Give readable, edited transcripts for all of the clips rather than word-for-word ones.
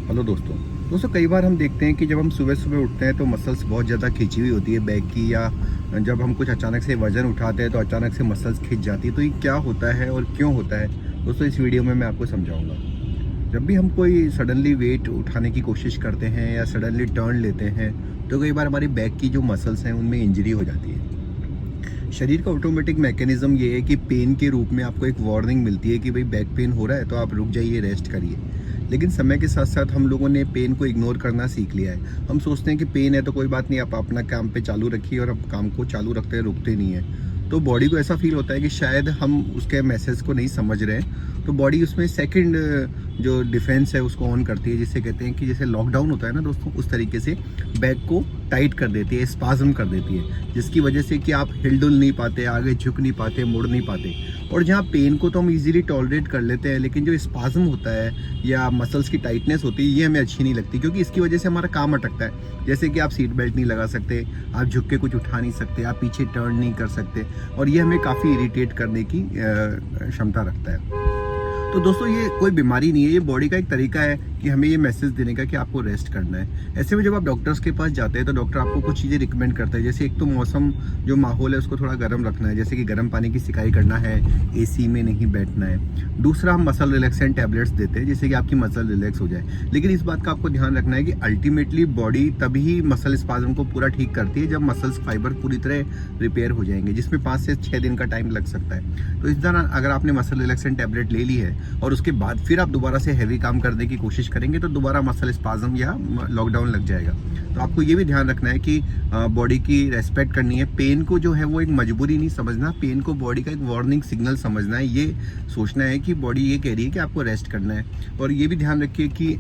Hello दोस्तों कई बार हम देखते हैं कि जब हम सुबह सुबह उठते हैं तो मसल्स बहुत ज़्यादा खिंची हुई होती है बैक की, या जब हम कुछ अचानक से वज़न उठाते हैं तो अचानक से मसल्स खिंच जाती है। तो ये क्या होता है और क्यों होता है दोस्तों, इस वीडियो में मैं आपको समझाऊंगा। जब भी हम कोई सडनली वेट उठाने की कोशिश करते हैं या सडनली टर्न लेते हैं तो कई बार हमारी बैक की जो मसल्स हैं उनमें इंजरी हो जाती है। शरीर का ऑटोमेटिक मैकेनिज्म ये है कि पेन के रूप में आपको एक वार्निंग मिलती है कि भाई बैक पेन हो रहा है तो आप रुक जाइए, रेस्ट करिए। लेकिन समय के साथ साथ हम लोगों ने पेन को इग्नोर करना सीख लिया है। हम सोचते हैं कि पेन है तो कोई बात नहीं, आप अपना काम पे चालू रखिए, और अब काम को चालू रखते हैं, रुकते नहीं है। तो बॉडी को ऐसा फील होता है कि शायद हम उसके मैसेज को नहीं समझ रहे हैं, तो बॉडी उसमें सेकंड जो डिफेंस है उसको ऑन करती है, जिससे कहते हैं कि जैसे लॉकडाउन होता है ना दोस्तों, उस तरीके से बैक को टाइट कर देती है, स्पाज्म कर देती है, जिसकी वजह से कि आप हिलडुल नहीं पाते, आगे झुक नहीं पाते, मुड़ नहीं पाते। और जहाँ पेन को तो हम इजीली टॉलरेट कर लेते हैं, लेकिन जो स्पाज्म होता है या मसल्स की टाइटनेस होती है, ये हमें अच्छी नहीं लगती, क्योंकि इसकी वजह से हमारा काम अटकता है। जैसे कि आप सीट बेल्ट नहीं लगा सकते, आप झुक के कुछ उठा नहीं सकते, आप पीछे टर्न नहीं कर सकते, और ये हमें काफ़ी इरिटेट करने की क्षमता रखता है। तो दोस्तों ये कोई बीमारी नहीं है, ये बॉडी का एक तरीका है कि हमें ये मैसेज देने का कि आपको रेस्ट करना है। ऐसे में जब आप डॉक्टर्स के पास जाते हैं तो डॉक्टर आपको कुछ चीज़ें रिकमेंड करता है। जैसे एक तो मौसम जो माहौल है उसको थोड़ा गर्म रखना है, जैसे कि गर्म पानी की सिकाई करना है, एसी में नहीं बैठना है। दूसरा, हम मसल रिलैक्सेंट टैबलेट्स देते हैं जिससे कि आपकी मसल रिलैक्स हो जाए। लेकिन इस बात का आपको ध्यान रखना है कि अल्टीमेटली बॉडी तभी मसल स्पाज्म को पूरा ठीक करती है जब मसल्स फाइबर पूरी तरह रिपेयर हो जाएंगे, जिसमें 5 से 6 दिन का टाइम लग सकता है। तो इस दौरान अगर आपने मसल रिलैक्सेंट टैबलेट ले ली है और उसके बाद फिर आप दोबारा से हैवी काम करने की कोशिश करेंगे तो दोबारा मसल स्पाज्म या लॉकडाउन लग जाएगा। तो आपको ये भी ध्यान रखना है कि बॉडी की रेस्पेक्ट करनी है। पेन को जो है वो एक मजबूरी नहीं समझना, पेन को बॉडी का एक वार्निंग सिग्नल समझना है। ये सोचना है कि बॉडी ये कह रही है कि आपको रेस्ट करना है। और ये भी ध्यान रखिए कि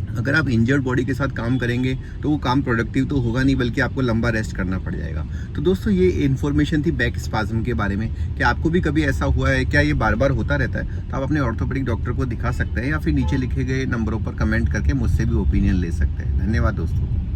अगर आप इंजर्ड बॉडी के साथ काम करेंगे तो वो काम प्रोडक्टिव तो होगा नहीं, बल्कि आपको लंबा रेस्ट करना पड़ जाएगा। तो दोस्तों ये इन्फॉर्मेशन थी बैक स्पाज्म के बारे में। कि आपको भी कभी ऐसा हुआ है, क्या ये बार बार होता रहता है, तो आप अपने ऑर्थोपेडिक डॉक्टर को दिखा सकते हैं, या फिर नीचे लिखे गए नंबरों पर कमेंट करके मुझसे भी ओपिनियन ले सकते हैं। धन्यवाद दोस्तों।